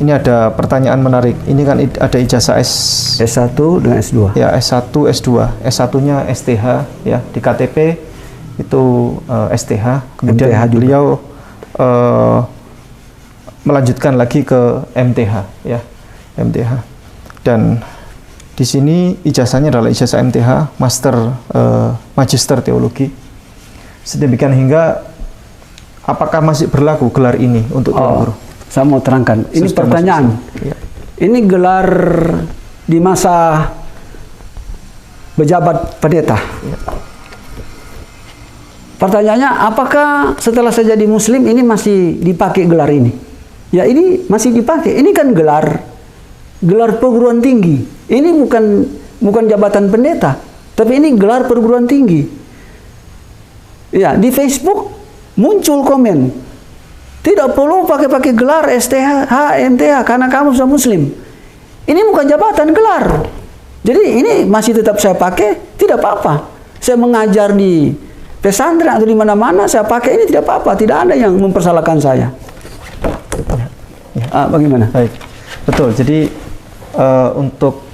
ini ada pertanyaan menarik. Ini kan ada ijazah S1 dengan S2. Ya, S1, S2. S1-nya STH ya, di KTP itu STH. Kemudian MTH beliau melanjutkan lagi ke MTH ya, MTH. Dan di sini ijazahnya adalah ijazah MTH, Master Magister Teologi. Sedemikian hingga apakah masih berlaku gelar ini untuk Tuan Guru? Saya mau terangkan. Ini pertanyaan. Ya. Ini gelar di masa pejabat pendeta. Ya. Pertanyaannya, apakah setelah saya jadi Muslim ini masih dipakai gelar ini? Ya, ini masih dipakai. Ini kan gelar perguruan tinggi. Ini bukan jabatan pendeta, tapi ini gelar perguruan tinggi. Ya, di Facebook muncul komen. Tidak perlu pakai gelar STH, MTH karena kamu sudah Muslim. Ini bukan jabatan, gelar. Jadi ini masih tetap saya pakai, tidak apa-apa. Saya mengajar di pesantren atau di mana-mana, saya pakai ini tidak apa-apa. Tidak ada yang mempersalahkan saya. Bagaimana? Baik, betul. Jadi untuk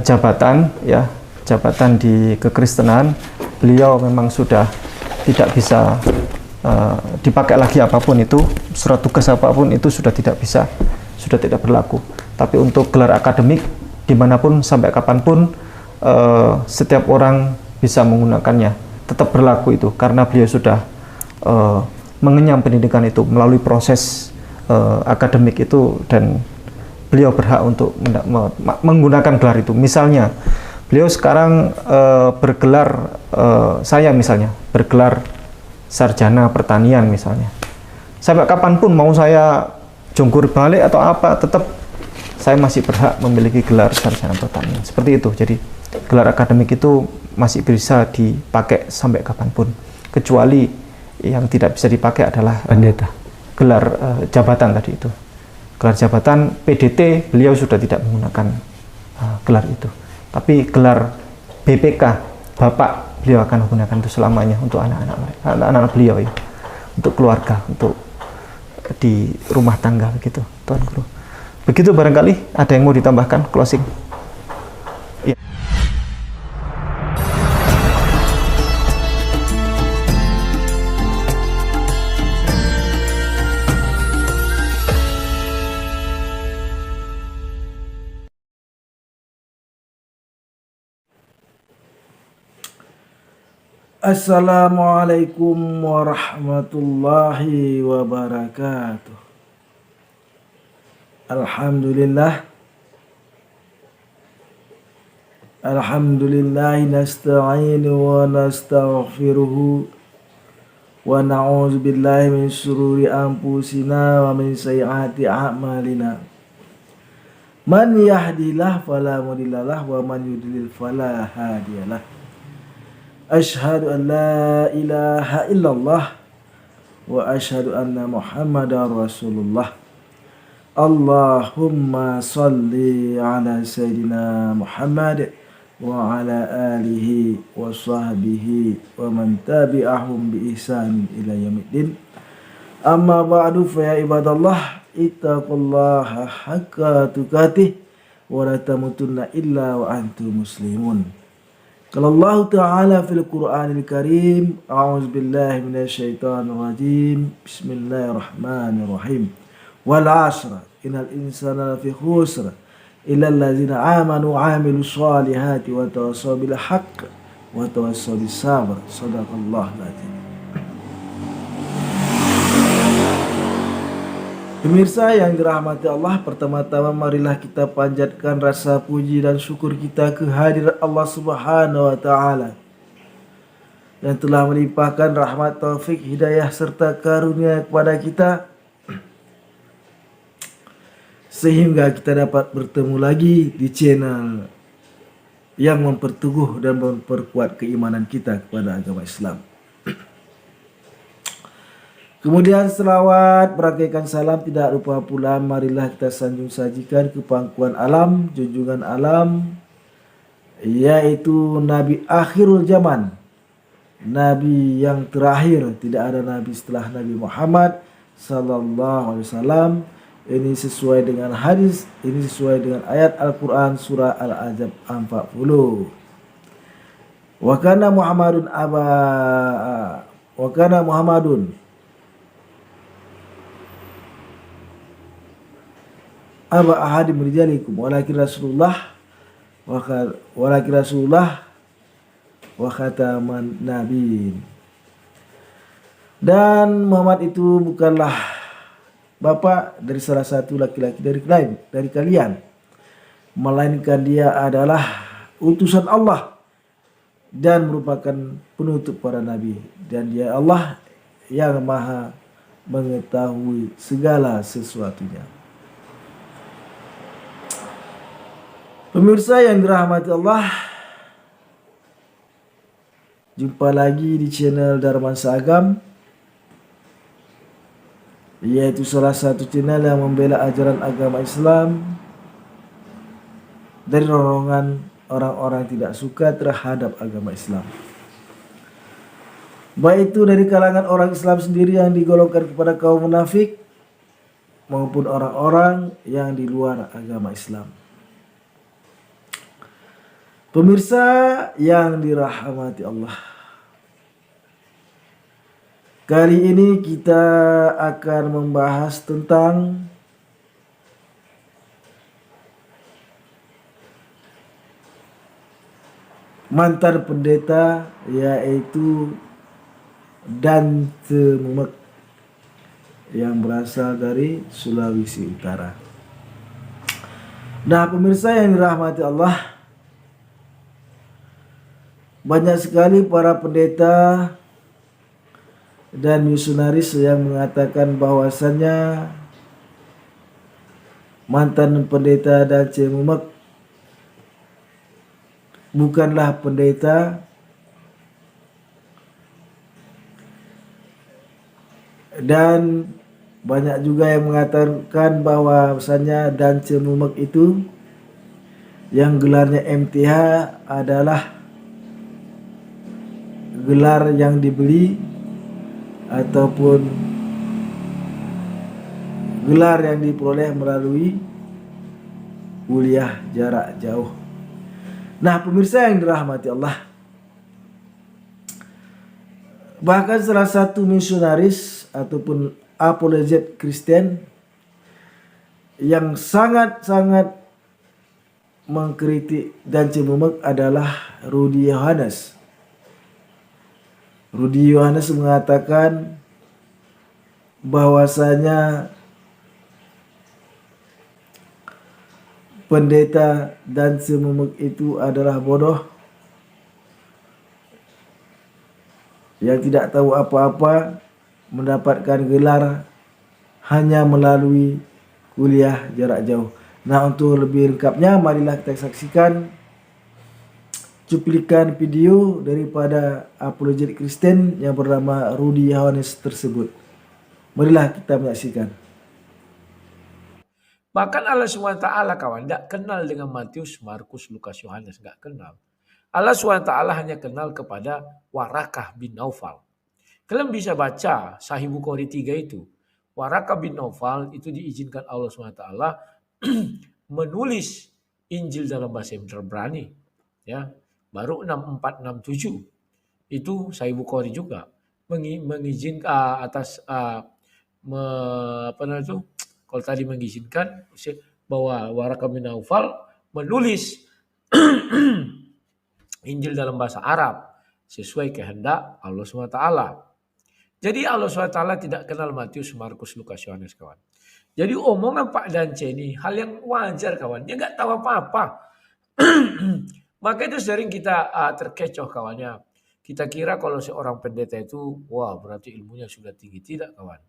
jabatan ya, jabatan di kekristenan, beliau memang sudah tidak bisa dipakai lagi apapun itu, surat tugas apapun itu sudah tidak bisa, sudah tidak berlaku. Tapi untuk gelar akademik dimanapun sampai kapanpun setiap orang bisa menggunakannya, tetap berlaku itu karena beliau sudah mengenyam pendidikan itu melalui proses akademik itu, dan beliau berhak untuk menggunakan gelar itu. Misalnya beliau sekarang bergelar, saya misalnya bergelar sarjana pertanian misalnya. Sampai kapanpun mau saya jungkur balik atau apa, tetap saya masih berhak memiliki gelar sarjana pertanian. Seperti itu. Jadi gelar akademik itu masih bisa dipakai sampai kapanpun. Kecuali yang tidak bisa dipakai adalah pendeta. Gelar jabatan tadi itu. Gelar jabatan PDT beliau sudah tidak menggunakan gelar itu. Tapi gelar BPK, Bapak, beliau akan menggunakan itu selamanya untuk anak-anak beliau ya, untuk keluarga, untuk di rumah tangga begitu, Tuan Guru. Begitu barangkali ada yang mau ditambahkan closing. Ya. Assalamualaikum warahmatullahi wabarakatuh. Alhamdulillah nasta'inu wa nastaghfiruhu wa na'udzu billahi min syururi anfusina wa min sayyiati a'malina. Man yahdihillahu fala mudhillalah wa man yudlil fala hadiyalah. Asyhadu an la ilaha illallah wa asyhadu anna Muhammadar Rasulullah. Allahumma salli ala Sayyidina Muhammad wa ala alihi wa sahbihi wa man tabi'ahum bi ihsan ila yaumiddin. Amma ba'du, fa ya ibadallah, ittaqullaha haqqa tuqatih wa la tamutunna illa wa antum muslimun. Qala Allah Ta'ala fil Qur'anil Karim, a'udzu billahi minasyaitonir rajim. Bismillahirrahmanirrahim. Wal 'asr, innal insana lafi khusr illa allazina amanu wa 'amilus solihati wa tawassaw bil haqq wa tawassaw bis sabr. Shadaqallahul azim. Pemirsa yang dirahmati Allah, pertama-tama marilah kita panjatkan rasa puji dan syukur kita kehadirat Allah Subhanahu wa Ta'ala yang telah melimpahkan rahmat, taufik, hidayah serta karunia kepada kita sehingga kita dapat bertemu lagi di channel yang memperteguh dan memperkuat keimanan kita kepada agama Islam. Kemudian selawat berangkaikan salam tidak lupa pula marilah kita sanjung sajikan ke pangkuan alam, junjungan alam, yaitu Nabi akhirul zaman, Nabi yang terakhir, tidak ada Nabi setelah Nabi Muhammad sallallahu alaihi wasallam, ini sesuai dengan hadis, ini sesuai dengan ayat Al-Quran surah Al-Ahzab 40. Wa kana Muhammadun aba ahadim min rijalikum walakin Rasulullah wa khataman nabiyyin. Dan Muhammad itu bukanlah bapak dari salah satu laki-laki dari kalian, melainkan dia adalah utusan Allah dan merupakan penutup para nabi, dan dia Allah yang maha mengetahui segala sesuatunya. Pemirsa yang dirahmati Allah, jumpa lagi di channel Darmansa Agam, yaitu salah satu channel yang membela ajaran agama Islam dari rorongan orang-orang tidak suka terhadap agama Islam, baik itu dari kalangan orang Islam sendiri yang digolongkan kepada kaum munafik maupun orang-orang yang di luar agama Islam. Pemirsa yang dirahmati Allah, kali ini kita akan membahas tentang mantan pendeta, yaitu Dante Mumek yang berasal dari Sulawesi Utara. Nah, pemirsa yang dirahmati Allah, banyak sekali para pendeta dan misionaris yang mengatakan bahwasannya mantan pendeta Dante Mumek bukanlah pendeta, dan banyak juga yang mengatakan bahwasannya Dante Mumek itu yang gelarnya MTH adalah gelar yang dibeli ataupun gelar yang diperoleh melalui kuliah jarak jauh. Nah, pemirsa yang dirahmati Allah, bahkan salah satu misionaris ataupun apologet Kristen yang sangat-sangat mengkritik Dante Mumek adalah Rudy Yohanes. Rudy Yohanes mengatakan bahwasanya pendeta Dante Mumek itu adalah bodoh yang tidak tahu apa-apa, mendapatkan gelar hanya melalui kuliah jarak jauh. Nah, untuk lebih lengkapnya marilah kita saksikan cuplikan video daripada apologet Kristen yang bernama Rudy Yohanes tersebut. Marilah kita menyaksikan. Bahkan Allah SWT kawan tidak kenal dengan Matius, Markus, Lukas, Yohanes, nggak kenal. Allah SWT hanya kenal kepada Warakah bin Naufal. Kalian bisa baca Sahih Bukhari 3 itu. Warakah bin Naufal itu diizinkan Allah SWT menulis Injil dalam bahasa Ibrani. Ya, baru 6467 itu Sahih Bukhari juga mengizinkan kalau tadi mengizinkan bahwa Warakah bin Naufal menulis Injil dalam bahasa Arab sesuai kehendak Allah SWT. Jadi Allah SWT tidak kenal Matius, Markus, Lukas, Yohanes kawan. Jadi omongan Pak Dance ini hal yang wajar kawan. Dia nggak tahu apa-apa. Maka itu sering kita terkecoh kawannya. Kita kira kalau seorang pendeta itu, wah berarti ilmunya sudah tinggi. Tidak kawan.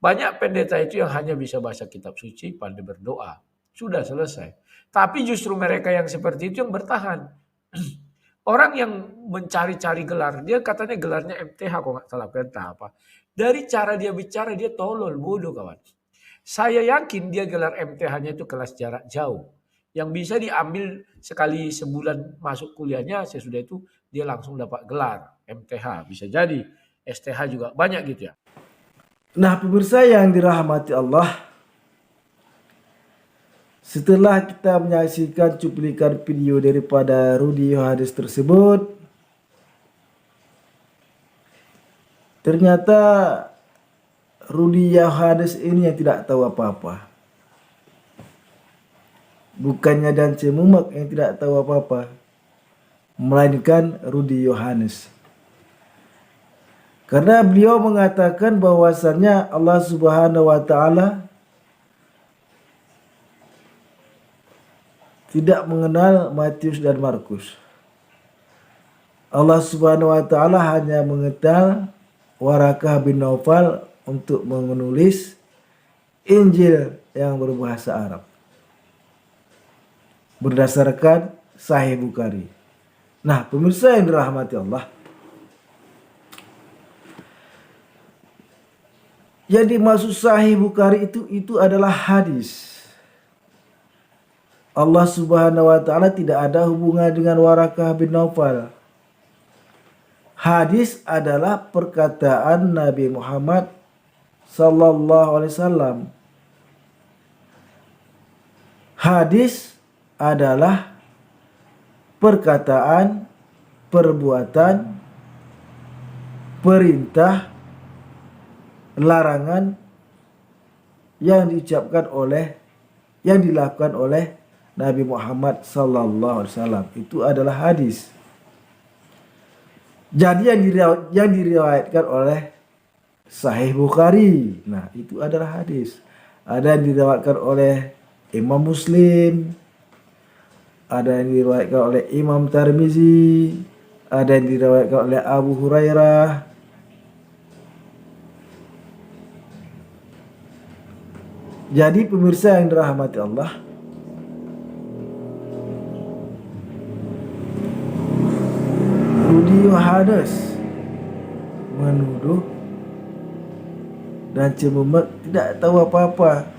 Banyak pendeta itu yang hanya bisa baca kitab suci, pandai berdoa. Sudah selesai. Tapi justru mereka yang seperti itu yang bertahan. Orang yang mencari-cari gelar, dia katanya gelarnya MTH kok nggak salah, entah apa. Dari cara dia bicara, dia tolol, bodoh kawan. Saya yakin dia gelar MTH-nya itu kelas jarak jauh. Yang bisa diambil sekali sebulan masuk kuliahnya, sesudah itu dia langsung dapat gelar MTH. Bisa jadi STH juga banyak gitu ya. Nah, pemirsa yang dirahmati Allah, Setelah kita menyaksikan cuplikan video daripada Rudy Yohanes tersebut, ternyata Rudy Yohanes ini yang tidak tahu apa-apa. Bukannya Dance Mumek yang tidak tahu apa-apa, melainkan Rudy Yohanes. Karena beliau mengatakan bahwasannya Allah Subhanahu wa taala tidak mengenal Matius dan Markus. Allah Subhanahu wa taala hanya mengenal Warakah bin Naufal untuk menulis Injil yang berbahasa Arab berdasarkan Sahih Bukhari. Nah, pemirsa yang dirahmati Allah, yang dimaksud Sahih Bukhari itu adalah hadis. Allah Subhanahu wa taala tidak ada hubungan dengan Warakah bin Naufal. Hadis adalah perkataan Nabi Muhammad sallallahu alaihi wasallam. Hadis adalah perkataan, perbuatan, perintah, larangan yang diucapkan oleh, yang dilakukan oleh Nabi Muhammad sallallahu alaihi wasallam. Itu adalah hadis. Jadi yang diriwayatkan oleh Sahih Bukhari, nah itu adalah hadis. Ada yang diriwayatkan oleh Imam Muslim, ada yang diriwayatkan oleh Imam Tirmizi, ada yang diriwayatkan oleh Abu Hurairah. Jadi pemirsa yang dirahmati Allah, Rudy Yohanes menuduh Dance Mumek tidak tahu apa-apa.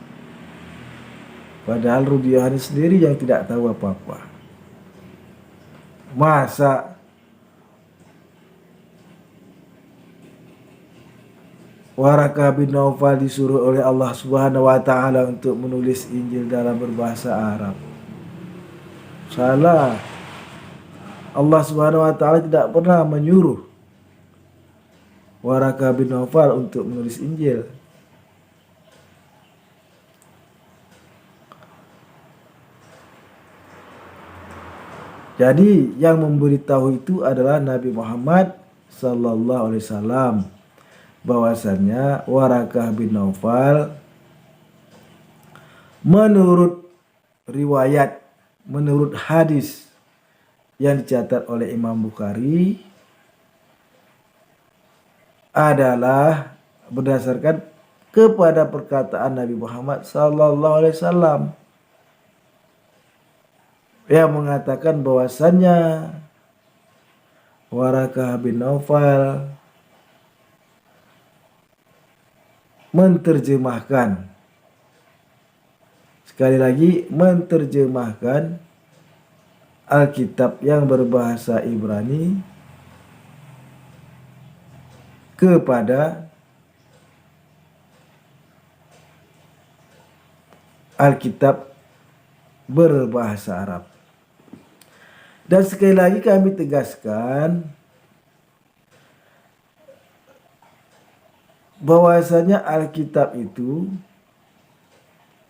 Padahal Rudy Yohanes sendiri yang tidak tahu apa-apa. Masa Warakah bin Naufal disuruh oleh Allah Subhanahu wa taala untuk menulis Injil dalam berbahasa Arab? Salah. Allah Subhanahu wa taala tidak pernah menyuruh Warakah bin Naufal untuk menulis Injil. Jadi yang memberitahu itu adalah Nabi Muhammad sallallahu alaihi wasallam, bahwasannya Warakah bin Naufal menurut riwayat, menurut hadis yang dicatat oleh Imam Bukhari adalah berdasarkan kepada perkataan Nabi Muhammad sallallahu alaihi wasallam yang mengatakan bahwasannya Warakah bin Naufal menterjemahkan, sekali lagi menterjemahkan Alkitab yang berbahasa Ibrani kepada Alkitab berbahasa Arab. Dan sekali lagi kami tegaskan bahwasanya Alkitab itu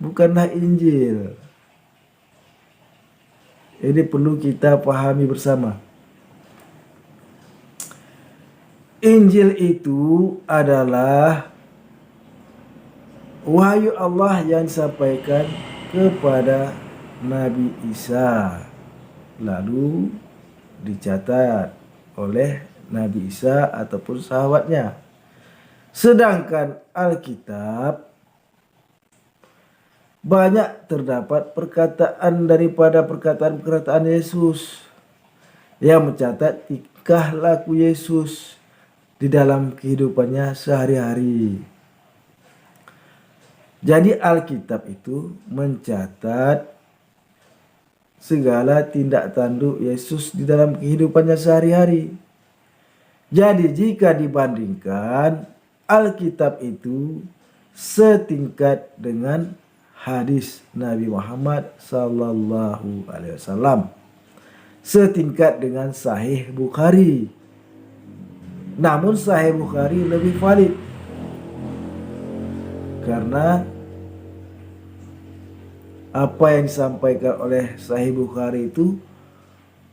bukanlah Injil. Ini perlu kita pahami bersama. Injil itu adalah wahyu Allah yang disampaikan kepada Nabi Isa, lalu dicatat oleh Nabi Isa ataupun sahabatnya. Sedangkan Alkitab banyak terdapat perkataan daripada perkataan-perkataan Yesus yang mencatat tingkah laku Yesus di dalam kehidupannya sehari-hari. Jadi Alkitab itu mencatat segala tindak tanduk Yesus di dalam kehidupannya sehari-hari. Jadi jika dibandingkan, Alkitab itu setingkat dengan hadis Nabi Muhammad sallallahu alaihi wasallam setingkat dengan Sahih Bukhari. Namun Sahih Bukhari lebih valid karena apa yang disampaikan oleh Sahih Bukhari itu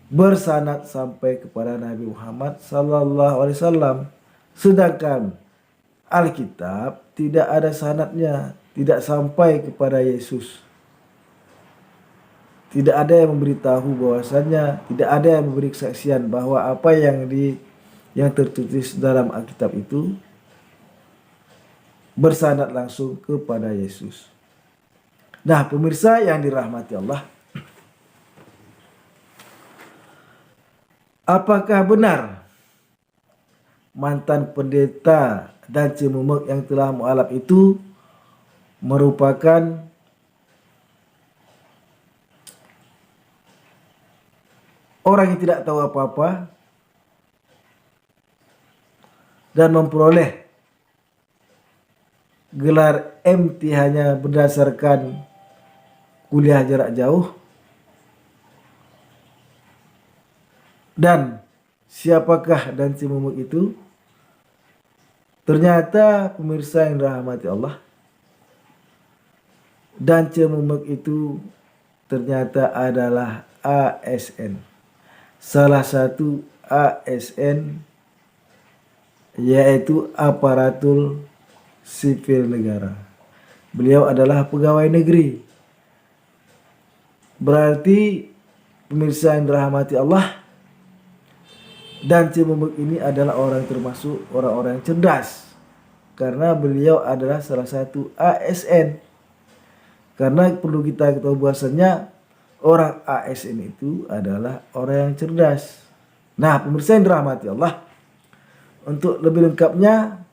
bersanad sampai kepada Nabi Muhammad sallallahu alaihi wasallam, sedangkan Alkitab tidak ada sanadnya, tidak sampai kepada Yesus. Tidak ada yang memberitahu bahwasannya, tidak ada yang memberi kesaksian bahwa apa yang tertulis dalam Alkitab itu bersanad langsung kepada Yesus. Nah, pemirsa yang dirahmati Allah, apakah benar mantan pendeta dan cemumek yang telah mualaf itu merupakan orang yang tidak tahu apa-apa dan memperoleh gelar MT hanya berdasarkan kuliah jarak jauh? Dan siapakah dan cemumek itu? Ternyata pemirsa yang dirahmati Allah, dan cemumek itu ternyata adalah ASN. Salah satu ASN yaitu aparatur sipil negara. Beliau adalah pegawai negeri. Berarti pemirsa yang dirahmati Allah, dan cemumek ini adalah orang termasuk orang-orang yang cerdas karena beliau adalah salah satu ASN. Karena perlu kita ketahui bahwasanya orang ASN itu adalah orang yang cerdas. Nah, pemirsa yang dirahmati Allah, untuk lebih lengkapnya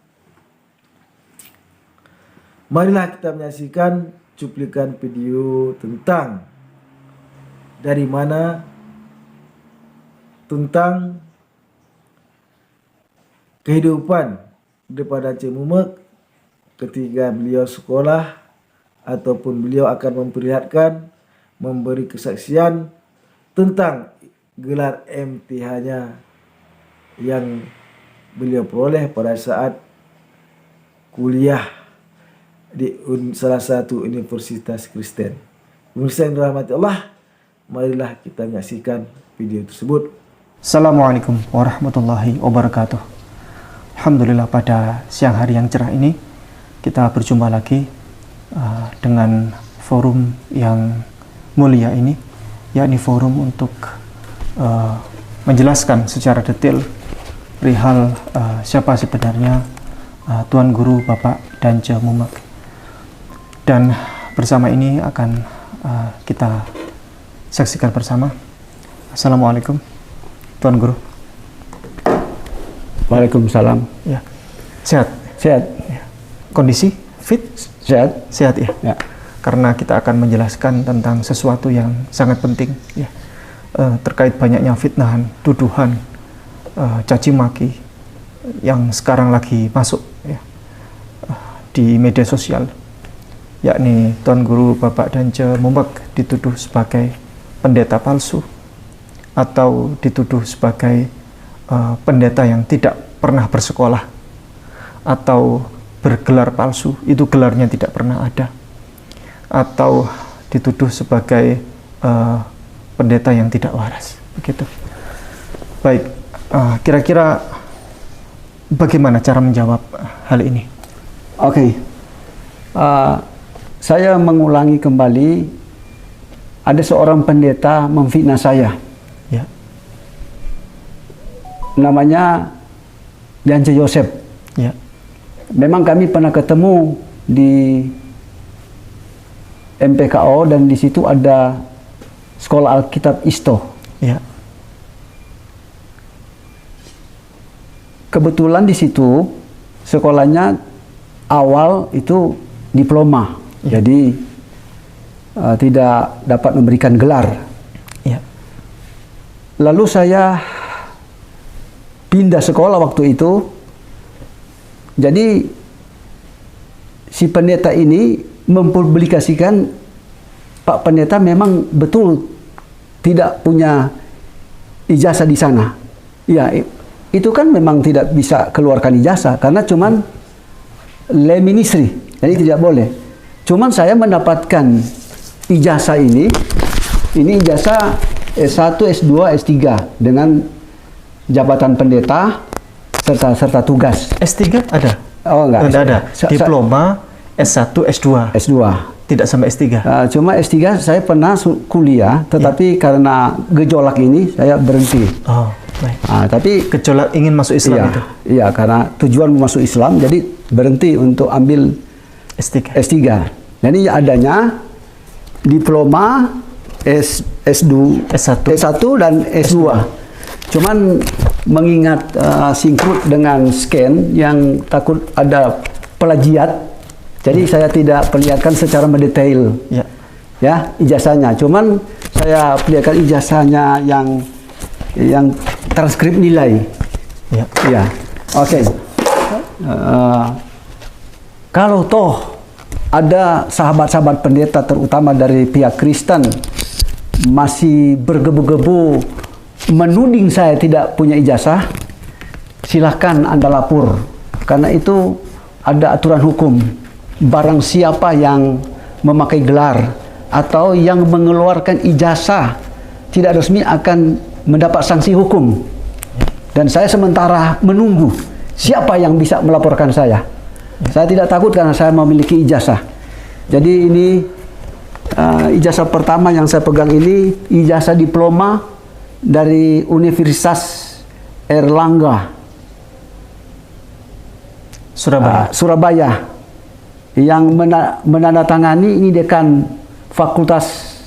marilah kita menyaksikan cuplikan video tentang dari mana tentang kehidupan daripada cemumek ketika beliau sekolah ataupun beliau akan memperlihatkan, memberi kesaksian tentang gelar MTH-nya yang beliau peroleh pada saat kuliah di salah satu universitas Kristen. Pemirsa yang dirahmati Allah, marilah kita menyaksikan video tersebut. Assalamualaikum warahmatullahi wabarakatuh. Alhamdulillah, pada siang hari yang cerah ini kita berjumpa lagi dengan forum yang mulia ini, yakni forum untuk menjelaskan secara detail perihal siapa sebenarnya Tuan Guru Bapak Dance Mumek. Dan bersama ini akan kita saksikan bersama. Assalamualaikum Tuan Guru. Waalaikumsalam. Ya, sehat. Sehat. Ya. Kondisi fit? Sehat. Sehat ya. Ya. Karena kita akan menjelaskan tentang sesuatu yang sangat penting ya, terkait banyaknya fitnahan, tuduhan, caci maki yang sekarang lagi masuk ya, di media sosial, yakni Tuan Guru Bapak Dance Mumek dituduh sebagai pendeta palsu atau dituduh sebagai pendeta yang tidak pernah bersekolah atau bergelar palsu, itu gelarnya tidak pernah ada, atau dituduh sebagai pendeta yang tidak waras, begitu. Baik, kira-kira bagaimana cara menjawab hal ini? Oke. Saya mengulangi kembali, ada seorang pendeta memfitnah saya. Ya. Namanya Jance Yosef. Ya. Memang kami pernah ketemu di MPKO dan di situ ada sekolah Alkitab Isto. Ya. Kebetulan di situ sekolahnya awal itu diploma, ya. jadi tidak dapat memberikan gelar. Ya. Lalu saya pindah sekolah waktu itu. Jadi si pendeta ini mempublikasikan Pak Pendeta memang betul tidak punya ijazah di sana. Ya, itu kan memang tidak bisa keluarkan ijazah karena cuman lay ministry, jadi tidak boleh. Cuman saya mendapatkan ijazah ini ijazah S1, S2, S3 dengan jabatan pendeta serta tugas. S3 ada? Oh enggak. Tidak ada. Diploma S1, S2. S2. Tidak sampai S3. Cuma S3 saya pernah kuliah, tetapi karena gejolak ini saya berhenti. Oh, baik. Tapi Gejolak ingin masuk Islam itu? Iya, karena tujuan masuk Islam, jadi berhenti untuk ambil S3. S3. Jadi adanya diploma S2, S1 dan S2. Cuman mengingat sinkron dengan scan yang takut ada plagiat, jadi saya tidak perlihatkan secara mendetail ya ijazahnya. Cuman saya perlihatkan ijazahnya yang transkrip nilai. Ya. Oke. Kalau toh ada sahabat-sahabat pendeta terutama dari pihak Kristen masih bergebu-gebu menuding saya tidak punya ijazah, silahkan Anda lapor. Karena itu ada aturan hukum. Barang siapa yang memakai gelar atau yang mengeluarkan ijazah tidak resmi akan mendapat sanksi hukum. Dan saya sementara menunggu siapa yang bisa melaporkan saya. Saya tidak takut karena saya memiliki ijazah. Jadi ini ijazah pertama yang saya pegang ini ijazah diploma dari Universitas Erlangga, Surabaya. Yang menandatangani ini dekan Fakultas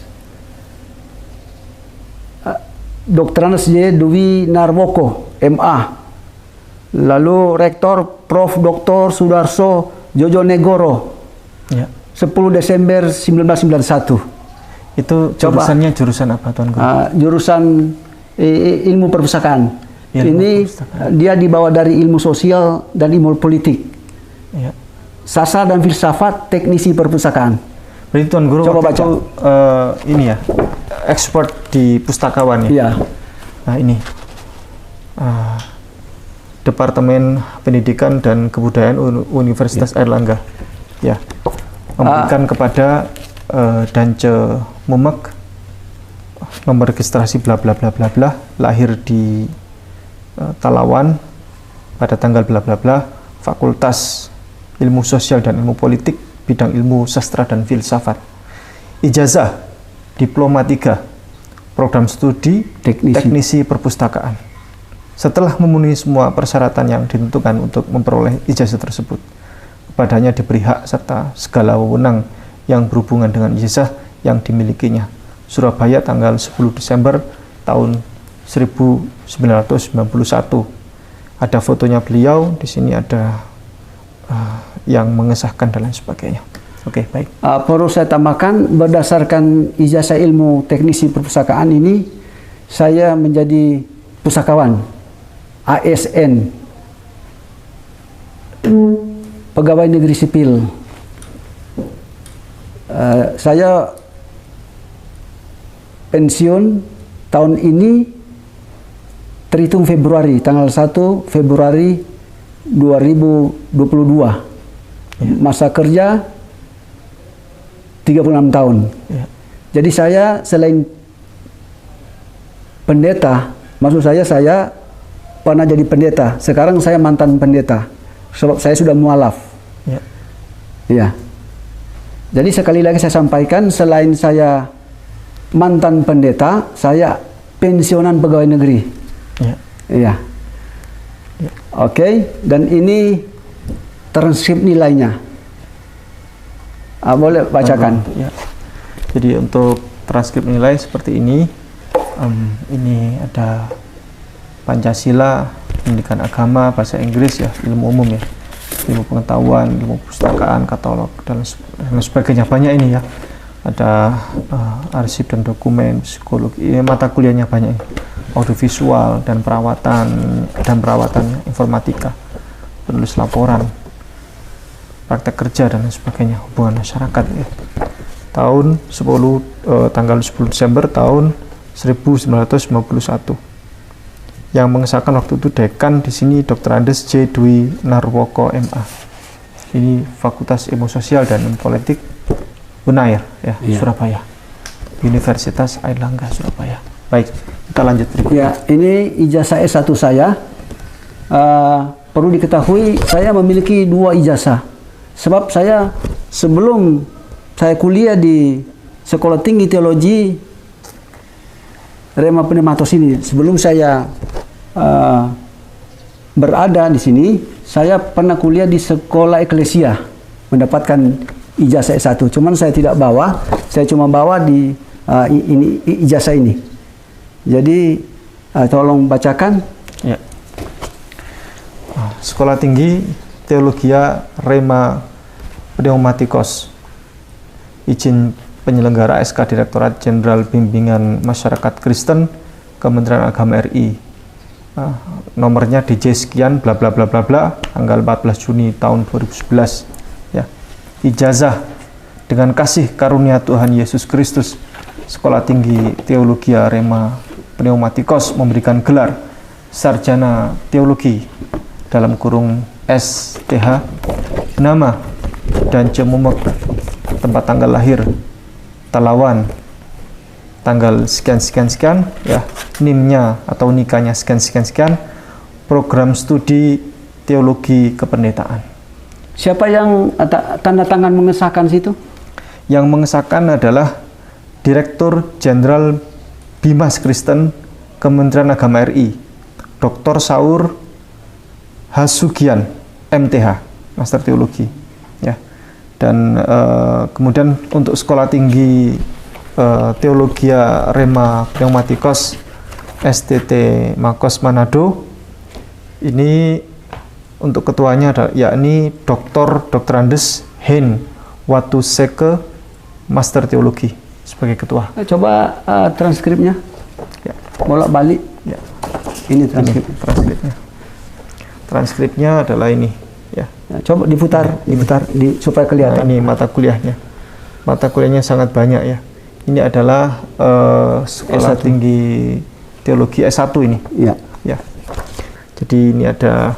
Doktranes J. Dwi Narmoko, MA. Lalu Rektor Prof. Dr. Sudarso Jojonegoro. 10 Desember 1991. Itu jurusannya jurusan apa, Tuan Guru? Jurusan ilmu perpustakaan. Ini dia dibawa dari ilmu sosial dan ilmu politik. Sastra dan filsafat teknisi perpustakaan. Berarti Tuan Guru coba baca ini ya, expert di pustakawan ya. Iya. Nah ini Departemen Pendidikan dan Kebudayaan Universitas Airlangga. Ya, memberikan kepada Dance Mumek nomor registrasi bla bla bla bla bla, lahir di Talawan pada tanggal bla bla bla, Fakultas Ilmu Sosial dan Ilmu Politik, bidang ilmu sastra dan filsafat. Ijazah diploma 3, program studi teknisi perpustakaan. Setelah memenuhi semua persyaratan yang ditentukan untuk memperoleh ijazah tersebut, kepadanya diberi hak serta segala wewenang yang berhubungan dengan ijazah yang dimilikinya. Surabaya tanggal 10 Desember tahun 1991. Ada fotonya beliau, di sini ada yang mengesahkan dan lain sebagainya. Oke, baik. Perlu saya tambahkan, berdasarkan ijazah ilmu teknisi perpustakaan ini, saya menjadi pustakawan ASN, pegawai negeri sipil. Saya pensiun tahun ini terhitung Februari, tanggal 1 Februari 2022. Masa kerja 36 tahun. Jadi saya selain pendeta, maksud saya pernah jadi pendeta. Sekarang saya mantan pendeta, sebab saya sudah mualaf. Iya. Jadi sekali lagi saya sampaikan, selain saya mantan pendeta, saya pensiunan pegawai negeri. Iya. Oke, dan ini transkrip nilainya. Boleh bacakan. Jadi untuk transkrip nilai seperti ini, ini ada Pancasila, pendidikan agama, bahasa Inggris ya, ilmu umum ya, ilmu pengetahuan, ilmu pustakaan, katalog dan sebagainya, banyak ini ya. Ada arsip dan dokumen, psikologi, ini mata kuliahnya banyak, audiovisual dan perawatan informatika, penulis laporan. praktek kerja dan lain sebagainya, hubungan masyarakat ya. Tanggal 10 Desember tahun 1951. Yang mengesahkan waktu itu dekan di sini Dr. Andes J. Dwi Narwoko MA. Ini Fakultas Ilmu Sosial dan Ilmu Politik Unair ya, Surabaya. Universitas Airlangga Surabaya. Baik, kita lanjut berikutnya. Ya, ini ijazah S1 saya. Perlu diketahui saya memiliki 2 ijazah. Sebab saya sebelum saya kuliah di Sekolah Tinggi Teologi Rema Pneumatos ini, sebelum saya berada di sini, saya pernah kuliah di sekolah eklesia, mendapatkan ijazah S1. Cuman saya tidak bawa, saya cuma bawa di ini ijazah ini. Jadi tolong bacakan. Ya. Sekolah Tinggi Teologia Rema Pneumatikos. Izin penyelenggara SK Direktorat Jenderal Bimbingan Masyarakat Kristen Kementerian Agama RI. Nomornya DJ sekian bla bla bla bla bla, tanggal 14 Juni tahun 2011 ya. Ijazah dengan kasih karunia Tuhan Yesus Kristus, Sekolah Tinggi Teologia Rema Pneumatikos memberikan gelar Sarjana Teologi dalam kurung STH, nama dan cemumek, tempat tanggal lahir, Talawan, tanggal sekian ya, NIM-nya atau nikahnya sekian, program studi teologi kependetaan. Siapa yang tanda tangan mengesahkan situ? Yang mengesahkan adalah Direktur Jenderal Bimas Kristen Kementerian Agama RI, Dr. Saur Hasugian, MTH, Master Teologi ya. Dan kemudian untuk Sekolah Tinggi Teologia Rema Pneumatikos STT Makos Manado, ini untuk ketuanya ada yakni Dr. Andes Hen Watuseke, Master Teologi sebagai ketua. Coba transkripnya Ya. bolak-balik Ya. ini transkripnya. Transkripnya adalah ini ya. Coba diputar supaya kelihatan. Nah, ini mata kuliahnya. Mata kuliahnya sangat banyak ya. Ini adalah Sekolah S1. Tinggi Teologi S1 ini. Ya. Ya. Jadi ini ada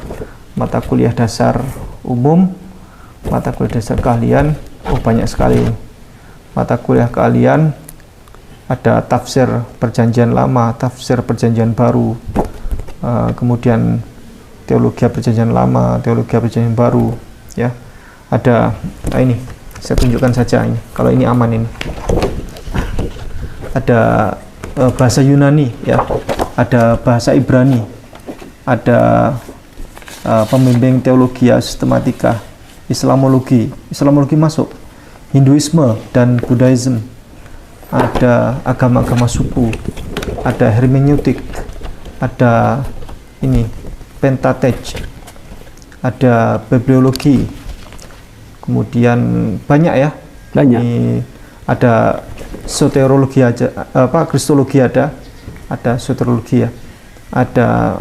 mata kuliah dasar umum, mata kuliah dasar keahlian, banyak sekali. Mata kuliah keahlian ada tafsir Perjanjian Lama, tafsir Perjanjian Baru, kemudian teologi Perjanjian Lama, teologi Perjanjian Baru, ya. Ada ini, saya tunjukkan saja ini. Kalau ini aman ini. Ada bahasa Yunani, ya. Ada bahasa Ibrani, ada pembimbing teologi sistematika, Islamologi masuk, Hinduisme dan Buddhism, ada agama-agama suku, ada hermeneutik, ada ini Pentateuch, ada bibliologi, kemudian banyak ya, Banyak. ini ada soteriologi aja, kristologi ada soteriologi ya, ada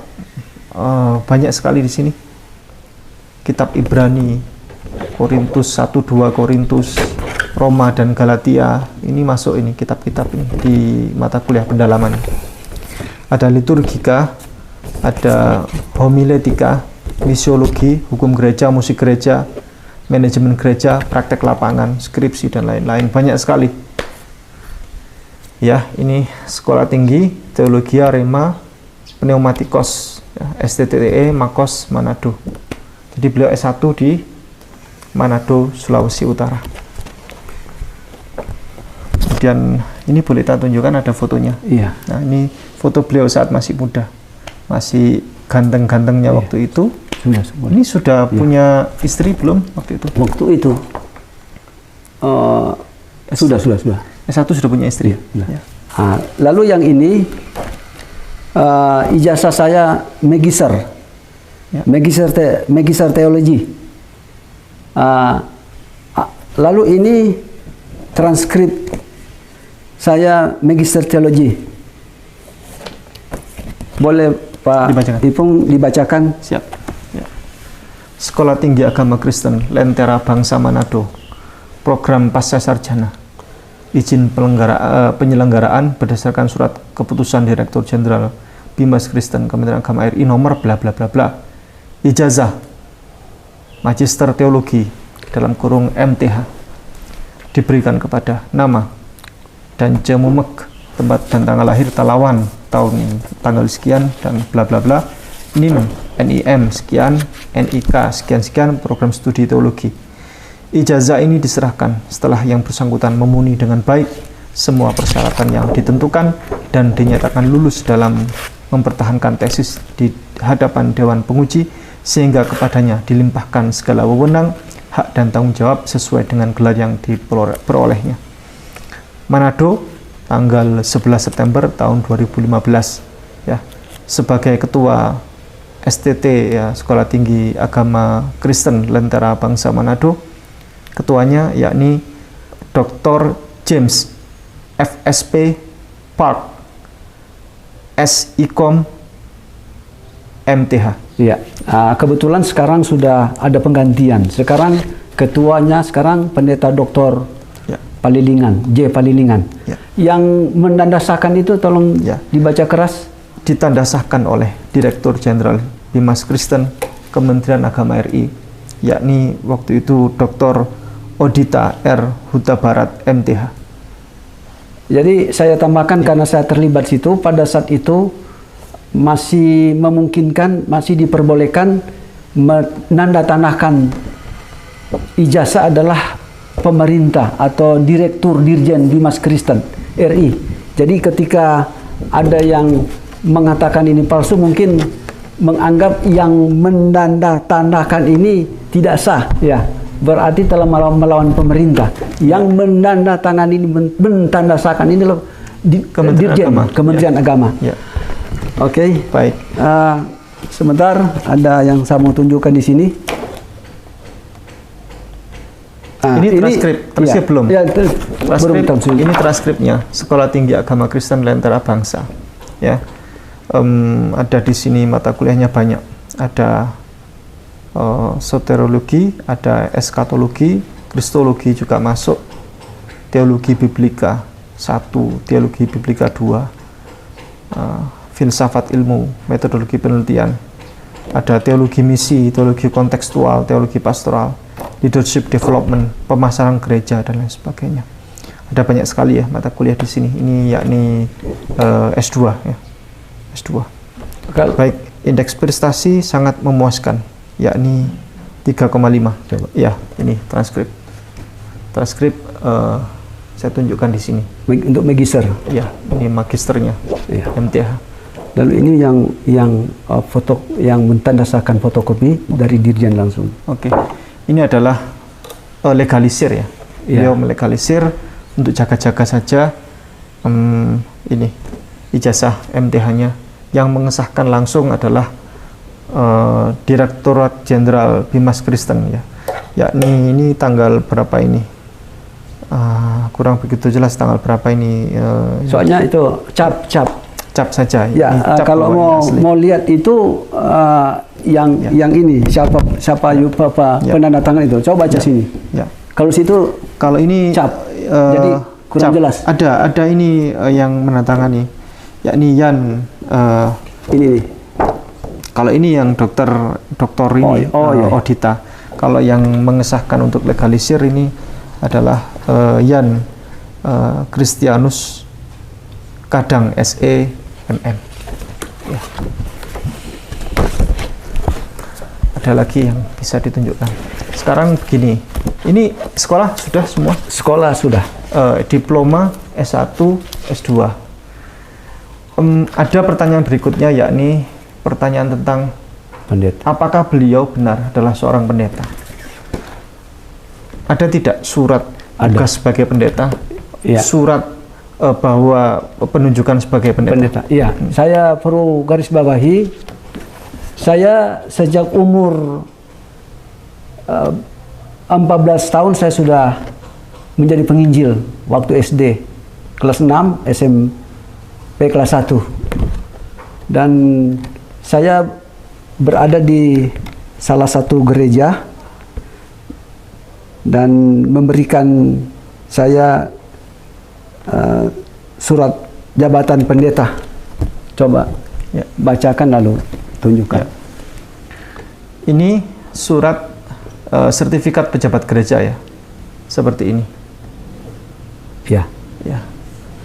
banyak sekali di sini. Kitab Ibrani, Korintus 1-2 Korintus, Roma dan Galatia, ini masuk ini kitab-kitab ini di mata kuliah pendalaman. Ada liturgika, ada homiletika, misiologi, hukum gereja, musik gereja, manajemen gereja, praktek lapangan, skripsi dan lain-lain, banyak sekali. Ya, ini Sekolah Tinggi Teologia Rema Pneumatikos, ya, STTE Makos Manado. Jadi beliau S1 di Manado, Sulawesi Utara. Kemudian ini boleh kita tunjukkan, ada fotonya. Iya. Nah, ini foto beliau saat masih muda, masih ganteng-gantengnya waktu itu. Ini sudah punya istri belum waktu itu? Waktu itu sudah. S1 sudah punya istri. Sudah. Ya. Nah, lalu yang ini ijazah saya Magister, Ya. Magister Teologi. Lalu ini transkrip saya Magister Teologi. Boleh Pak Dibacakan. Ipung dibacakan? Siap. Ya. Sekolah Tinggi Agama Kristen Lentera Bangsa Manado, program pasca sarjana, izin penyelenggaraan berdasarkan surat keputusan Direktur Jenderal Bimas Kristen Kementerian Agama RI nomor bla bla bla bla. Ijazah Magister Teologi dalam kurung MTH diberikan kepada nama dan Jemumek, tempat dan tanggal lahir Talawan, tanggal sekian dan bla bla bla, NIM sekian, NIK sekian program studi teologi. Ijazah ini diserahkan setelah yang bersangkutan memenuhi dengan baik semua persyaratan yang ditentukan dan dinyatakan lulus dalam mempertahankan tesis di hadapan Dewan Penguji, sehingga kepadanya dilimpahkan segala wewenang, hak dan tanggung jawab sesuai dengan gelar yang diperolehnya. Manado, tanggal 11 September tahun 2015, ya, sebagai ketua STT, ya, Sekolah Tinggi Agama Kristen Lentera Bangsa Manado. Ketuanya yakni Dr. James FSP Park SIKOM MTH. Ya, kebetulan sekarang sudah ada penggantian. Sekarang ketuanya Pendeta Dr. Palilingan, J. Palilingan. Ya. Yang mendandasakan itu tolong dibaca keras. Ditandasahkan oleh Direktur Jenderal Bimas Kristen Kementerian Agama RI, yakni waktu itu Dr. Odita R. Huta Barat MTH. Jadi saya tambahkan karena saya terlibat situ, pada saat itu masih memungkinkan, masih diperbolehkan menandatangani ijazah adalah pemerintah atau Direktur Dirjen Bimas Kristen RI. Jadi ketika ada yang mengatakan ini palsu, mungkin menganggap yang menandatangani ini tidak sah, ya, berarti telah melawan pemerintah. Yang menandatangani ini, mentandasakan ini loh Kementerian Agama. Ya. Oke. Baik. Sebentar, ada yang saya mau tunjukkan di sini. Ini transkrip belum? Ya, transkrip, ini transkripnya Sekolah Tinggi Agama Kristen Lentera Bangsa. Ya, ada di sini mata kuliahnya banyak. Ada soteriologi, ada eskatologi, kristologi juga masuk, teologi biblika 1, teologi biblika 2, filsafat ilmu, metodologi penelitian, ada teologi misi, teologi kontekstual, teologi pastoral, leadership development, pemasaran gereja dan lain sebagainya. Ada banyak sekali ya mata kuliah di sini. Ini yakni S2 ya. S2. Baik, indeks prestasi sangat memuaskan, yakni 3,5. Ya, ini transkrip. Transkrip saya tunjukkan di sini. Untuk magister. Ya, ini magisternya. Ya. MTH. Lalu ini yang foto yang mentandasakan fotokopi dari dirjen langsung. Oke. Ini adalah legalisir ya. Beliau melegalisir untuk jaga-jaga saja. Ini ijazah MTH-nya. Yang mengesahkan langsung adalah Direktorat Jenderal Bimas Kristen ya. Yakni ini tanggal berapa ini? Kurang begitu jelas tanggal berapa ini. Soalnya itu cap saja. Ya, kalau mau lihat itu yang ini siapa penandatangan itu. Coba baca sini. Ya. Kalau ini cap. Jadi kurang jelas. Ada ini yang menandatangani, yakni Yan. Ini nih. Kalau ini yang dokter ini Odita. Kalau yang mengesahkan untuk legalisir ini adalah Yan Christianus Kadang SE MM. Ya. Ada lagi yang bisa ditunjukkan. Sekarang begini, ini sekolah sudah semua? Sekolah sudah. Diploma S1, S2. Ada pertanyaan berikutnya, yakni pertanyaan tentang pendeta. Apakah beliau benar adalah seorang pendeta? Ada tidak surat tugas sebagai pendeta? Ya. Surat bahwa penunjukan sebagai pendeta. Iya, saya perlu garis bawahi. Saya sejak umur 14 tahun saya sudah menjadi penginjil waktu SD kelas 6, SMP kelas 1. Dan saya berada di salah satu gereja dan memberikan saya surat jabatan pendeta. Coba Ya. bacakan lalu tunjukkan. Ya. Ini surat sertifikat pejabat gereja ya, seperti ini. Ya. Ya.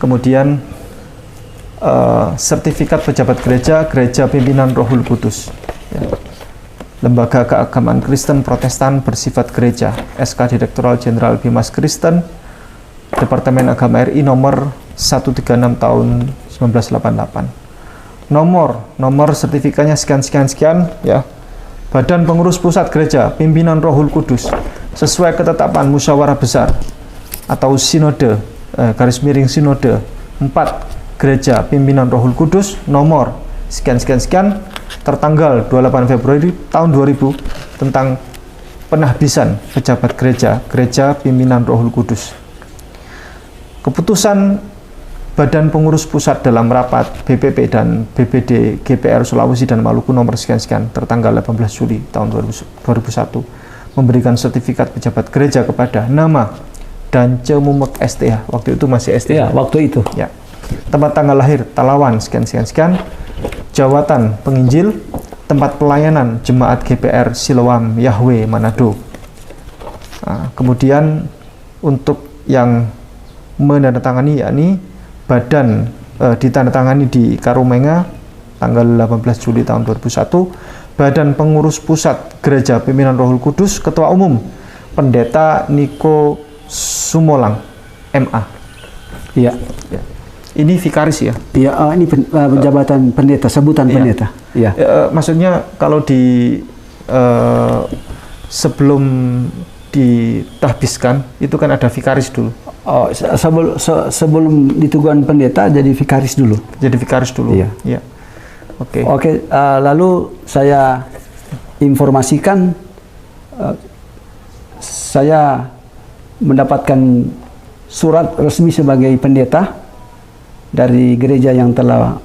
Kemudian sertifikat pejabat gereja, Gereja Pimpinan Rohul Kudus. Ya. Lembaga Keagamaan Kristen Protestan bersifat gereja, SK Direktoral Jenderal Bimas Kristen, Departemen Agama RI nomor 136 tahun 1988. Nomor sertifikatnya sekian ya. Badan Pengurus Pusat Gereja Pimpinan Rohul Kudus sesuai ketetapan musyawarah besar atau sinode garis miring sinode 4 Gereja Pimpinan Rohul Kudus nomor sekian tertanggal 28 Februari tahun 2000 tentang penahbisan pejabat Gereja Pimpinan Rohul Kudus. Keputusan Badan Pengurus Pusat dalam rapat BPP dan BPD GPR Sulawesi dan Maluku nomor sekian tertanggal 18 Juli tahun 2001 memberikan sertifikat pejabat gereja kepada nama Dance Mumek STH. Waktu itu masih STH. Ya, waktu itu. Ya. Tempat tanggal lahir Talawan sekian, jawatan penginjil, tempat pelayanan Jemaat GPR Siloam Yahweh Manado. Nah, kemudian untuk yang menandatangani yakni badan ditandatangani di Karumenga tanggal 18 Juli tahun 2001, Badan Pengurus Pusat Gereja Pimpinan Rohul Kudus, Ketua Umum Pendeta Niko Sumolang MA. Iya. Ya. Ini vikaris ya? Iya, ini jabatan pendeta, sebutan pendeta. Iya. Maksudnya kalau di sebelum ditahbiskan itu kan ada vikaris dulu. Oh, sebelum ditugaskan pendeta jadi vikaris dulu. Jadi vikaris dulu. Iya. Ya. Oke. Oke, lalu saya informasikan saya mendapatkan surat resmi sebagai pendeta dari gereja yang telah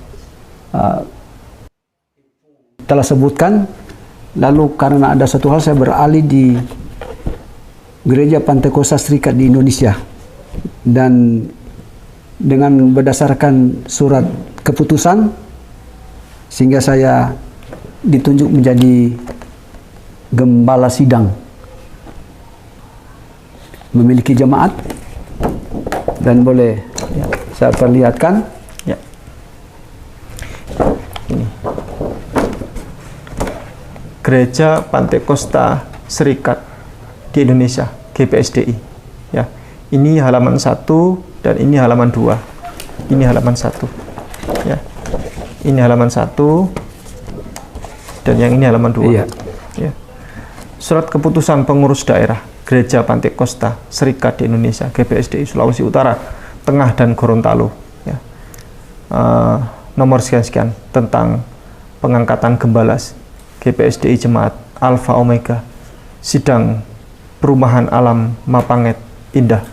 sebutkan. Lalu karena ada satu hal saya beralih di Gereja Pantai Kosta Serikat di Indonesia. Dan dengan berdasarkan surat keputusan sehingga saya ditunjuk menjadi gembala sidang, memiliki jemaat, dan boleh saya perlihatkan Ya. Ini Gereja Pantai Kosta Serikat di Indonesia, GPSDI. Ya. Ini halaman 1 dan ini halaman 2. Ini halaman 1. Ya. Ini halaman 1 dan yang ini halaman 2. Iya. Ya. Surat keputusan pengurus daerah Gereja Pantai Kosta Serikat di Indonesia, GPSDI Sulawesi Utara, Tengah dan Gorontalo. Ya. Nomor sekian tentang pengangkatan gembala GPSDI Jemaat Alfa Omega, Sidang Perumahan Alam Mapanget Indah.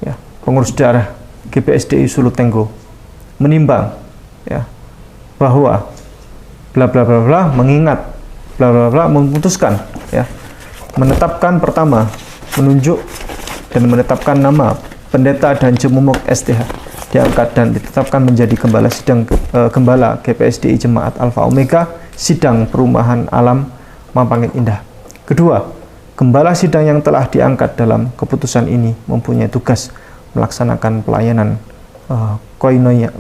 Ya, pengurus daerah GPSDI Sulutenggo menimbang ya bahwa bla bla bla bla mengingat bla bla bla memutuskan ya menetapkan pertama menunjuk dan menetapkan nama pendeta dan Jemumuk STH diangkat dan ditetapkan menjadi gembala sidang gembala GPSDI Jemaat Alfa Omega Sidang Perumahan Alam Mapanget Indah. Kedua, gembala sidang yang telah diangkat dalam keputusan ini mempunyai tugas melaksanakan pelayanan koinonia,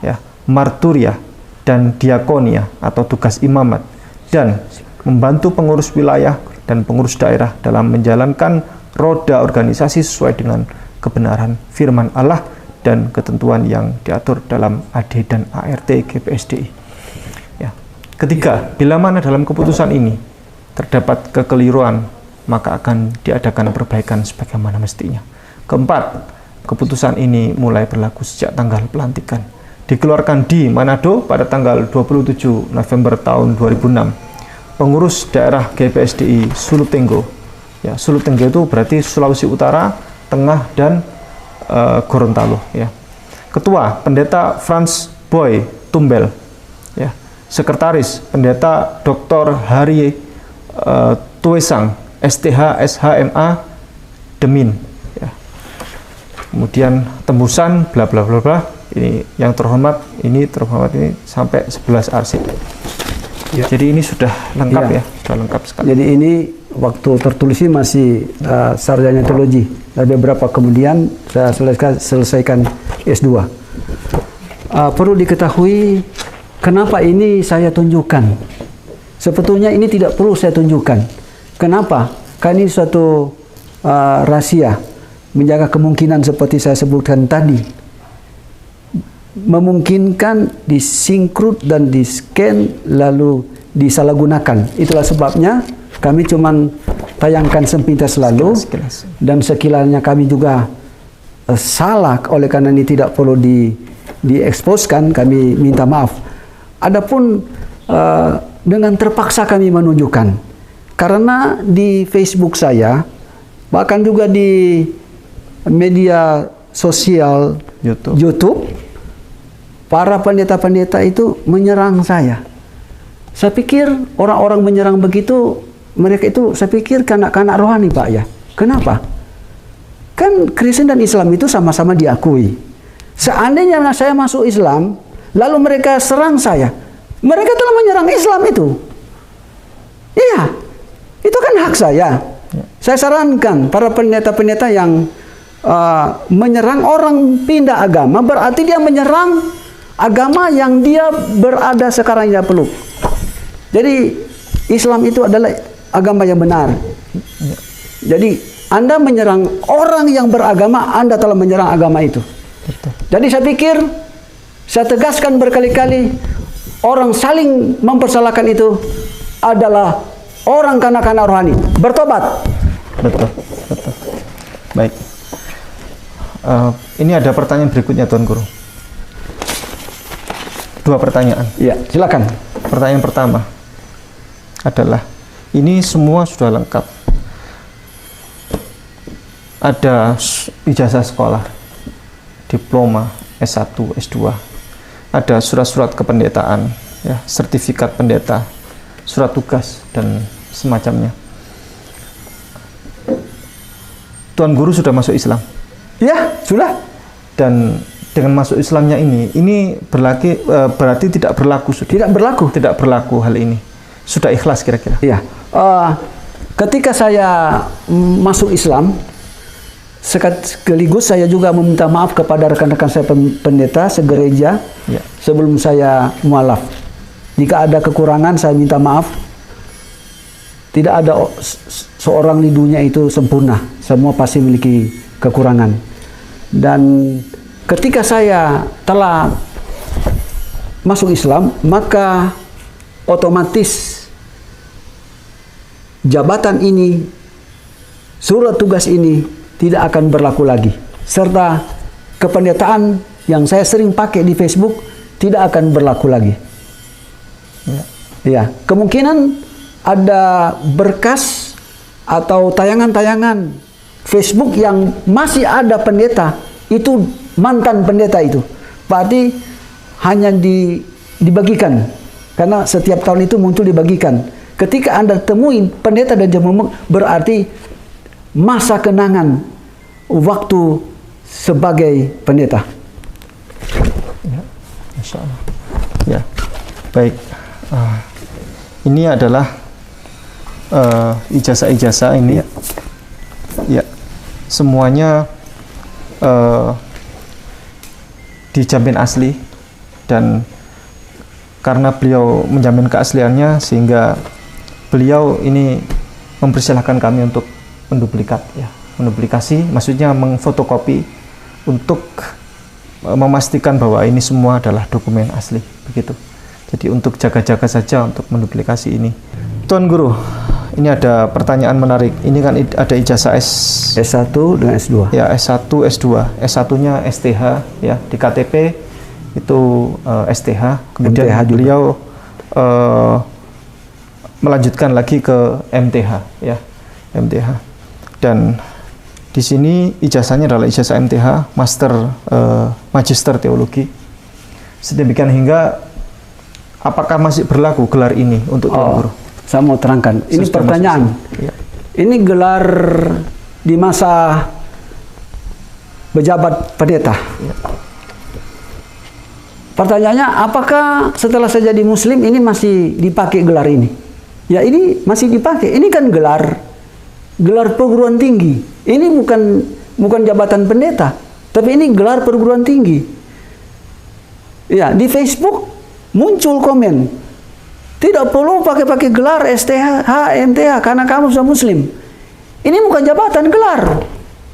ya, marturia, dan diakonia atau tugas imamat, dan membantu pengurus wilayah dan pengurus daerah dalam menjalankan roda organisasi sesuai dengan kebenaran firman Allah dan ketentuan yang diatur dalam AD dan ART GPSDI. Ketiga, bila mana dalam keputusan ini terdapat kekeliruan, maka akan diadakan perbaikan sebagaimana mestinya. Keempat, keputusan ini mulai berlaku sejak tanggal pelantikan. Dikeluarkan di Manado pada tanggal 27 November tahun 2006. Pengurus daerah GPSDI Sulutenggo. Ya, Sulutenggo itu berarti Sulawesi Utara, Tengah, dan Gorontalo. Ya. Ketua, Pendeta Franz Boy Tumbel. Ya. Sekretaris Pendeta Dr. Hari Tuesang, STH, SHMA, Demin. Ya. Kemudian tembusan, bla bla bla bla. Ini yang terhormat, ini sampai 11 arsip. Ya. Jadi ini sudah lengkap Ya. ya, sudah lengkap sekali. Jadi ini waktu tertulis ini masih sarjana teologi. Dan beberapa kemudian saya selesaikan S2. Perlu diketahui kenapa ini saya tunjukkan. Sebetulnya ini tidak perlu saya tunjukkan. Kenapa? Karena ini suatu rahasia. Menjaga kemungkinan seperti saya sebutkan tadi. Memungkinkan disinkron dan di-scan lalu disalahgunakan. Itulah sebabnya kami cuman tayangkan sepintas lalu dan sekiranya kami juga salah oleh karena ini tidak perlu dieksposkan, kami minta maaf. Adapun dengan terpaksa kami menunjukkan karena di Facebook saya bahkan juga di media sosial YouTube para pendeta-pendeta itu menyerang saya. Saya pikir orang-orang menyerang begitu, mereka itu saya pikir kanak-kanak rohani, Pak, ya. Kenapa? Kan Kristen dan Islam itu sama-sama diakui. Seandainya saya masuk Islam, lalu mereka serang saya, mereka telah menyerang Islam itu. Iya, itu kan hak saya. Saya sarankan para pendeta-pendeta yang menyerang orang pindah agama, berarti dia menyerang agama yang dia berada sekarang tidak peluk. Jadi Islam itu adalah agama yang benar. Jadi Anda menyerang orang yang beragama, Anda telah menyerang agama itu. Jadi saya pikir, saya tegaskan berkali-kali, orang saling mempersalahkan itu adalah orang kanak-kanak rohani. Bertobat. Betul. Baik. Ini ada pertanyaan berikutnya, Tuan Guru. 2 pertanyaan. Ya, silakan. Pertanyaan pertama adalah, ini semua sudah lengkap. Ada ijazah sekolah, diploma, S1, S2. Ada surat-surat kependetaan, ya, sertifikat pendeta, surat tugas, dan semacamnya. Tuan Guru sudah masuk Islam? Ya, sudah. Dan dengan masuk Islamnya ini berarti tidak berlaku sudah. Tidak berlaku hal ini. Sudah ikhlas kira-kira? Iya. Ketika saya masuk Islam, sekaligus saya juga meminta maaf kepada rekan-rekan saya pendeta segereja ya. Sebelum saya mualaf. Jika ada kekurangan saya minta maaf. Tidak ada seorang di dunia itu sempurna. Semua pasti memiliki kekurangan. Dan ketika saya telah masuk Islam, maka otomatis jabatan ini, surat tugas ini tidak akan berlaku lagi. Serta kependetaan yang saya sering pakai di Facebook tidak akan berlaku lagi. Ya, kemungkinan ada berkas atau tayangan-tayangan Facebook yang masih ada pendeta, itu mantan pendeta itu. Berarti hanya dibagikan. Karena setiap tahun itu muncul dibagikan. Ketika Anda temuin pendeta dan jemaat, berarti masa kenangan waktu sebagai pendeta. Ya, Masya Allah. Ya, baik. Ini adalah ijazah-ijazah ini. Ya, semuanya dijamin asli, dan karena beliau menjamin keasliannya sehingga beliau ini mempersilahkan kami untuk menduplikat, ya, menduplikasi, maksudnya mengfotokopi untuk memastikan bahwa ini semua adalah dokumen asli, begitu. Jadi untuk jaga-jaga saja untuk menduplikasi ini. Tuan Guru, ini ada pertanyaan menarik. Ini kan ada ijazah S1 dengan S2. Ya, S1, S2. S1-nya STH, ya, di KTP itu STH. Kemudian MTH beliau melanjutkan lagi ke MTH, ya, MTH. Dan di sini ijazahnya adalah ijazah MTH, Master Magister Teologi. Sedemikian hingga apakah masih berlaku gelar ini untuk Tuan Guru? Saya mau terangkan. Ini Sudah pertanyaan. Ya. Ini gelar di masa pejabat pendeta. Ya. Pertanyaannya, apakah setelah saya jadi Muslim ini masih dipakai gelar ini? Ya, ini masih dipakai. Ini kan gelar perguruan tinggi. Ini bukan jabatan pendeta, tapi ini gelar perguruan tinggi. Ya, di Facebook muncul komen, tidak perlu pakai gelar STH, MTH karena kamu sudah Muslim. Ini bukan jabatan, gelar.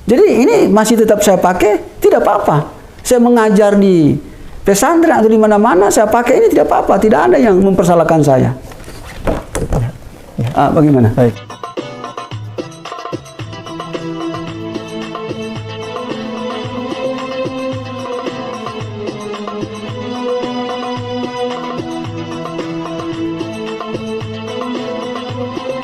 Jadi ini masih tetap saya pakai, tidak apa-apa. Saya mengajar di pesantren atau di mana-mana saya pakai ini tidak apa-apa, tidak ada yang mempersalahkan saya. Bagaimana? Baik.